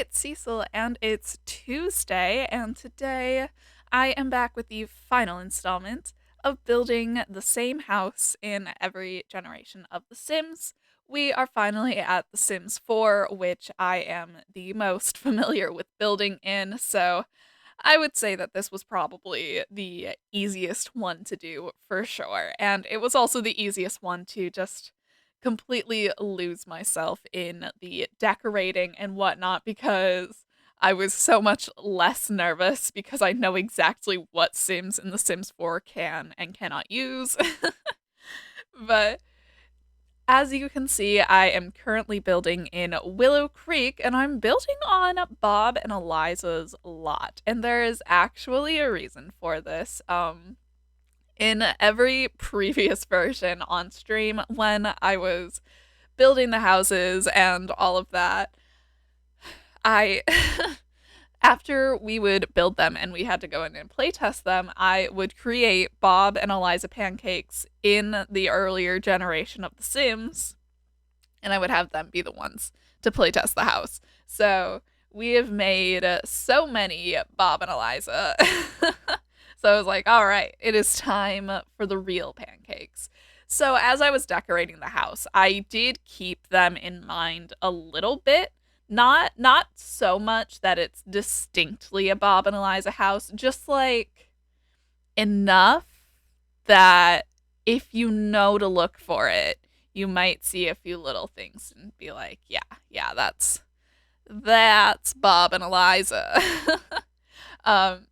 it's Cecil, and it's Tuesday, and today I am back with the final installment of building the same house in every generation of The Sims. We are finally at The Sims 4, which I am the most familiar with building in, so I would say that this was probably the easiest one to do for sure. And it was also the easiest one to just completely lose myself in the decorating and whatnot because I was so much less nervous because I know exactly what Sims in The Sims 4 can and cannot use. But as you can see, I am currently building in Willow Creek, and I'm building on Bob and Eliza's lot. And there is actually a reason for this. In every previous version on stream, when I was building the houses and all of that, I after we would build them and we had to go in and playtest them, I would create Bob and Eliza pancakes in the earlier generation of The Sims, and I would have them be the ones to playtest the house. So we have made so many Bob and Eliza. So I was like, all right, it is time for the real pancakes. So as I was decorating the house, I did keep them in mind a little bit. Not so much that it's distinctly a Bob and Eliza house, just like enough that if you know to look for it, you might see a few little things and be like, yeah, that's Bob and Eliza. um,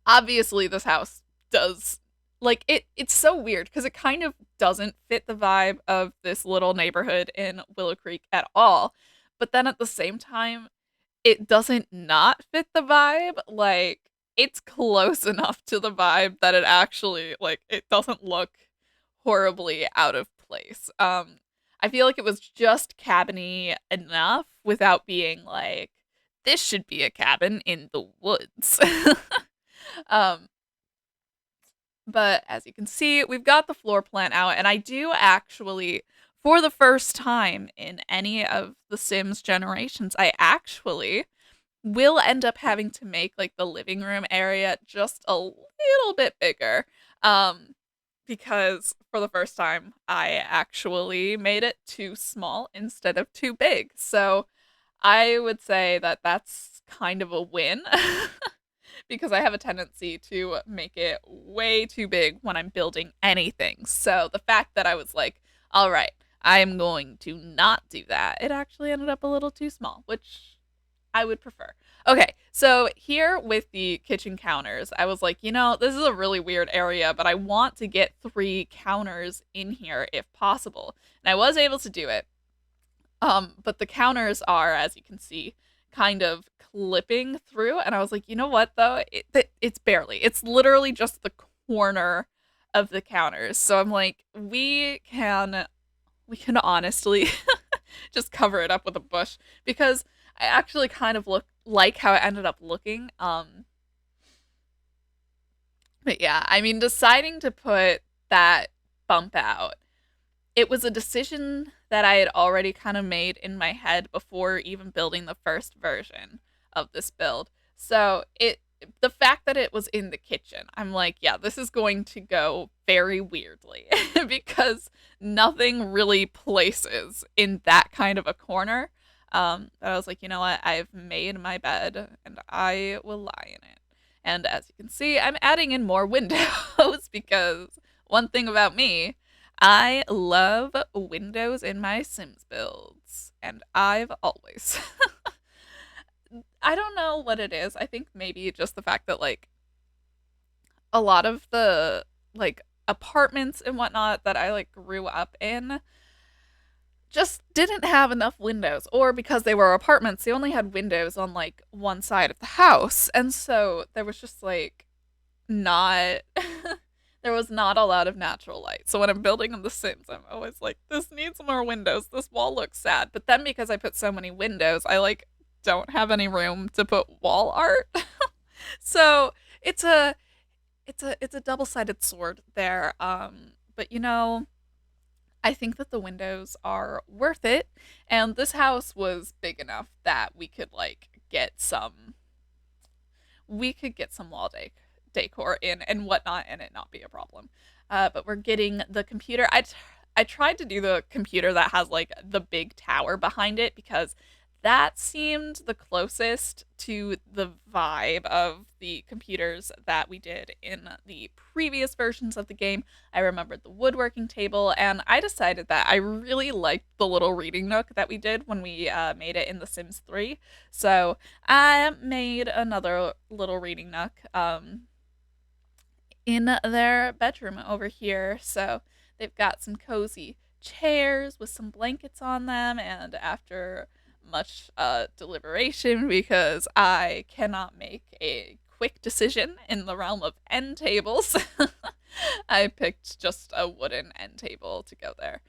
Obviously, this house does like it's so weird because it kind of doesn't fit the vibe of this little neighborhood in Willow Creek at all. But then at the same time, it doesn't not fit the vibe. Like it's close enough to the vibe that it actually like it doesn't look horribly out of place. I feel like it was just cabiny enough without being like this should be a cabin in the woods. um but as you can see, we've got the floor plan out, and I do actually, for the first time in any of the Sims generations, I actually will end up having to make like the living room area just a little bit bigger. Because for the first time, I actually made it too small instead of too big. So I would say that that's kind of a win. Because I have a tendency to make it way too big when I'm building anything. So the fact that I was like, all right, I'm going to not do that, it actually ended up a little too small, which I would prefer. Okay, so here with the kitchen counters, I was like, this is a really weird area, but I want to get 3 counters in here if possible. And I was able to do it. But the counters are, as you can see, kind of clipping through, and I was like, you know what though? It's barely. It's literally just the corner of the counters. So I'm like, we can honestly just cover it up with a bush because I actually kind of look like how it ended up looking. But yeah, I mean, deciding to put that bump out, it was a decision that I had already kind of made in my head before even building the first version of this build. So the fact that it was in the kitchen, I'm like, yeah, this is going to go very weirdly because nothing really places in that kind of a corner. But I was like, you know what? I've made my bed and I will lie in it. And as you can see, I'm adding in more windows because one thing about me, I love windows in my Sims builds, and I've always. I don't know what it is. I think maybe just the fact that like a lot of the like apartments and whatnot that I like grew up in just didn't have enough windows, or because they were apartments, they only had windows on like one side of the house, and so there was just like not there was not a lot of natural light. So when I'm building on The Sims, I'm always like, this needs more windows. This wall looks sad. But then because I put so many windows, I like don't have any room to put wall art. So it's a double-sided sword there. But I think that the windows are worth it, and this house was big enough that we could get some decor in and whatnot, and it not be a problem. But we're getting the computer. I tried to do the computer that has like the big tower behind it because that seemed the closest to the vibe of the computers that we did in the previous versions of the game. I remembered the woodworking table, and I decided that I really liked the little reading nook that we did when we made it in The Sims 3. So I made another little reading nook in their bedroom over here. So they've got some cozy chairs with some blankets on them, and after much deliberation, because I cannot make a quick decision in the realm of end tables, I picked just a wooden end table to go there.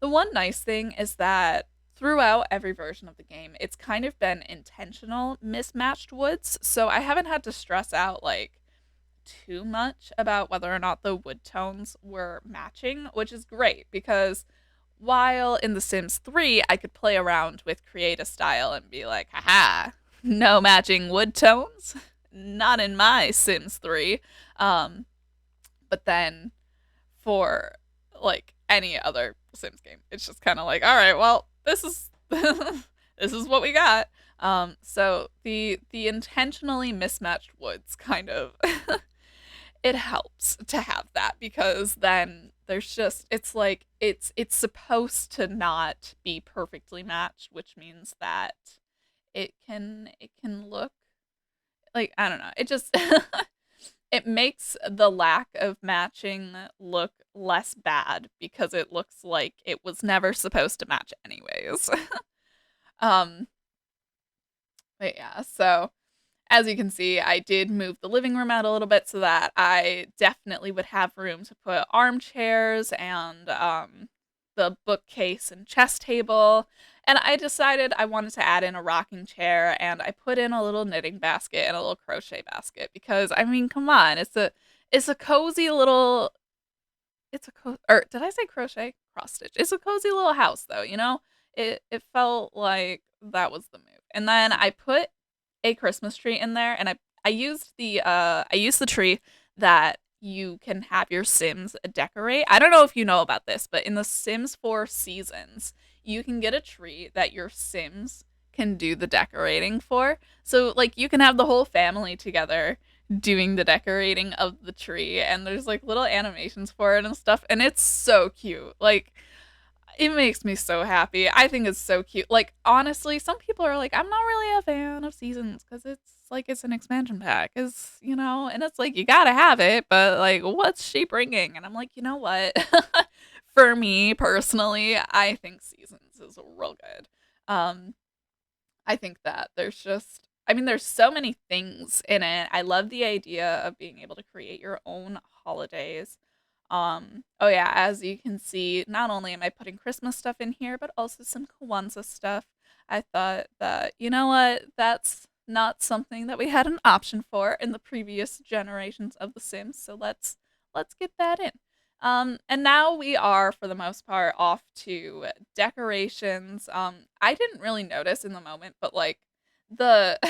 The one nice thing is that throughout every version of the game, it's kind of been intentional mismatched woods, so I haven't had to stress out like too much about whether or not the wood tones were matching, which is great because while in The Sims 3, I could play around with create a style and be like, haha, no matching wood tones? Not in my Sims 3. But then for like any other Sims game, it's just kind of like, all right, well, this is this is what we got. So the intentionally mismatched woods kind of it helps to have that because then there's just it's supposed to not be perfectly matched, which means that it can look like I don't know. It just it makes the lack of matching look less bad because it looks like it was never supposed to match anyways. um but yeah, so as you can see, I did move the living room out a little bit so that I definitely would have room to put armchairs and the bookcase and chest table. And I decided I wanted to add in a rocking chair, and I put in a little knitting basket and a little crochet basket because I mean, come on, it's a cozy little or did I say crochet? Cross stitch. It's a cozy little house though, you know? It felt like that was the move. And then I put a Christmas tree in there, and I used the tree that you can have your Sims decorate. I don't know if you know about this, but in the Sims 4 seasons, you can get a tree that your Sims can do the decorating for. So like you can have the whole family together doing the decorating of the tree, and there's like little animations for it and stuff, and it's so cute. Like it makes me so happy. I think it's so cute. Like honestly, some people are like, I'm not really a fan of seasons because it's an expansion pack, is and it's like you gotta have it, but like, what's she bringing? And I'm like, you know what? For me personally, I think seasons is real good. Um, I think that I mean, there's so many things in it. I love the idea of being able to create your own holidays. Oh yeah, as you can see, not only am I putting Christmas stuff in here, but also some Kwanzaa stuff. I thought that, you know what, that's not something that we had an option for in the previous generations of The Sims, so let's get that in. And now we are, for the most part, off to decorations. I didn't really notice in the moment, but like the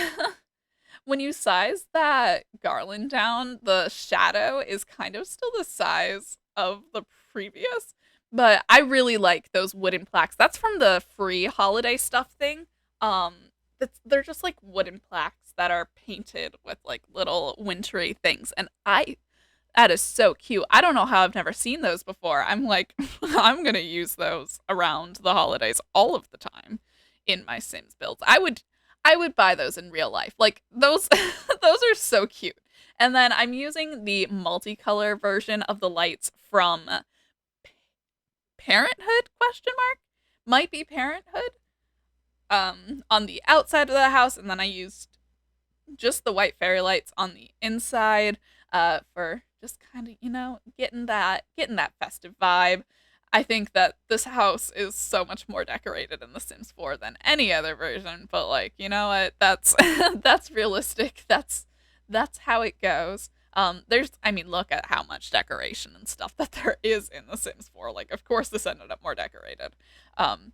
when you size that garland down, the shadow is kind of still the size of the previous. But I really like those wooden plaques. That's from the free holiday stuff thing. Um, they're just like wooden plaques that are painted with like little wintry things, and I that is so cute. I don't know how I've never seen those before. I'm like, I'm gonna use those around the holidays all of the time in my Sims builds. I would buy those in real life. Like those those are so cute. And then I'm using the multicolor version of the lights from Parenthood question mark? Might be Parenthood. On the outside of the house, and then I used just the white fairy lights on the inside for just kind of, getting that festive vibe. I think that this house is so much more decorated in The Sims 4 than any other version, but like, you know what? That's that's realistic. That's how it goes. I mean, look at how much decoration and stuff that there is in The Sims 4. Like, of course, this ended up more decorated. Um,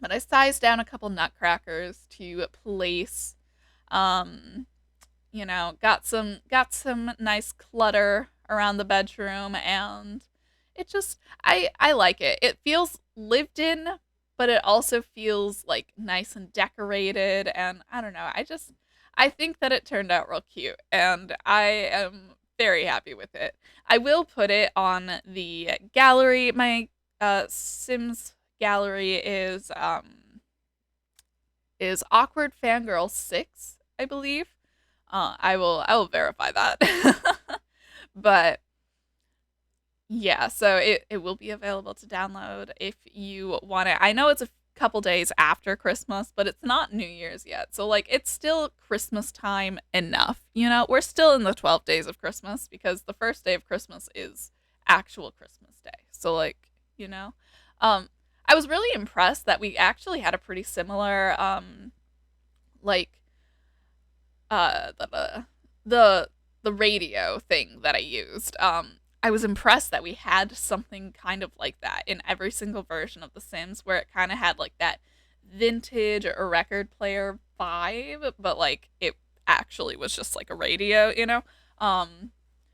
but I sized down a couple nutcrackers to place. Um, got some nice clutter around the bedroom, and it just I like it. It feels lived in, but it also feels like nice and decorated, and I don't know. I think that it turned out real cute, and I am very happy with it. I will put it on the gallery. My Sims gallery is Awkward Fangirl 6, I believe. I will verify that. But yeah, so it will be available to download if you want it. I know it's a couple days after Christmas, but it's not New Year's yet. So like it's still Christmas time enough. We're still in the 12 days of Christmas because the first day of Christmas is actual Christmas Day. So like, you know. Um I was really impressed that we actually had a pretty similar like the the radio thing that I used. I was impressed that we had something kind of like that in every single version of The Sims, where it kind of had like that vintage or record player vibe, but like it actually was just like a radio. Um,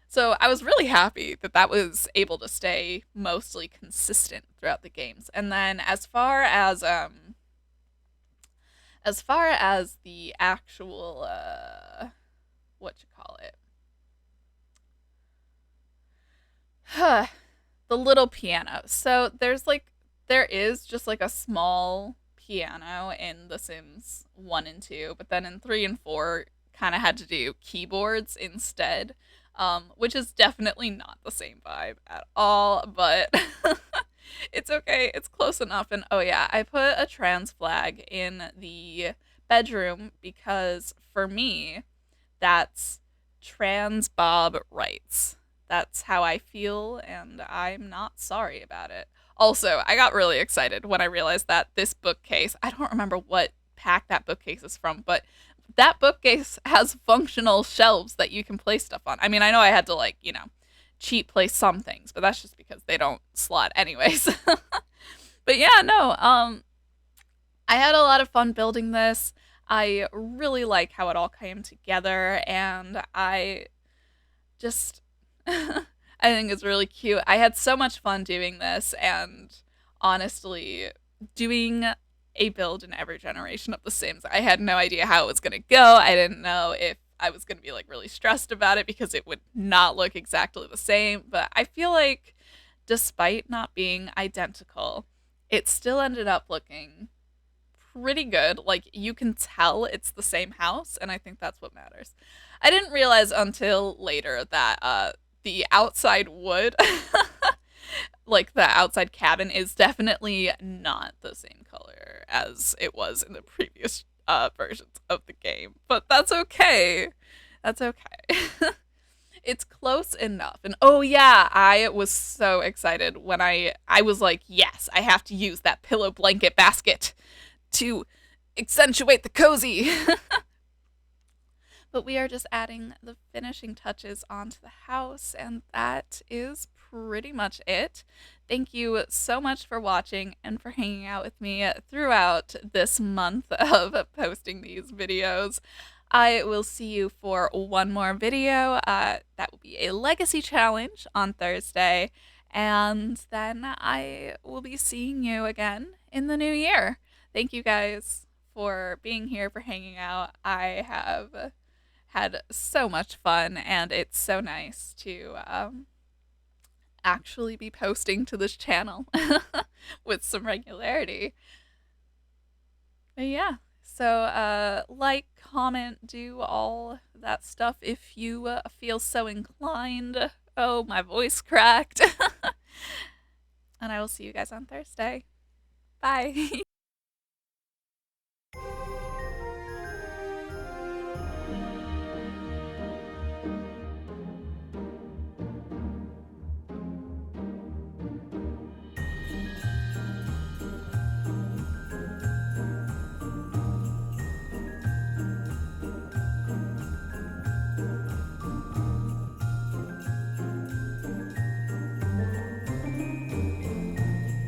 so I was really happy that that was able to stay mostly consistent throughout the games. And then as far as the actual what you call it the little piano. So there is just like a small piano in The Sims 1 and 2, but then in 3 and 4 kind of had to do keyboards instead. Which is definitely not the same vibe at all, but it's okay. It's close enough. And oh yeah, I put a trans flag in the bedroom because for me, that's trans Bob rights. That's how I feel, and I'm not sorry about it. Also, I got really excited when I realized that this bookcase, I don't remember what pack that bookcase is from, but that bookcase has functional shelves that you can place stuff on. I mean, I know I had to, like, cheat place some things, but that's just because they don't slot anyways. But yeah, no, I had a lot of fun building this. I really like how it all came together, and I just I think it's really cute. I had so much fun doing this, and honestly, doing a build in every generation of The Sims, I had no idea how it was gonna go. I didn't know if I was gonna be like really stressed about it because it would not look exactly the same. But I feel like, despite not being identical, it still ended up looking pretty good. Like you can tell it's the same house, and I think that's what matters. I didn't realize until later that the outside wood, like the outside cabin, is definitely not the same color as it was in the previous versions of the game. But that's okay. That's okay. It's close enough. And oh yeah, I was so excited when I was like, yes, I have to use that pillow blanket basket to accentuate the cozy. But we are just adding the finishing touches onto the house, and that is pretty much it. Thank you so much for watching and for hanging out with me throughout this month of posting these videos. I will see you for one more video. That will be a legacy challenge on Thursday, and then I will be seeing you again in the new year. Thank you guys for being here, for hanging out. I have had so much fun, and it's so nice to actually be posting to this channel with some regularity. But yeah, so like, comment, do all that stuff if you feel so inclined. Oh, my voice cracked. And I will see you guys on Thursday. Bye.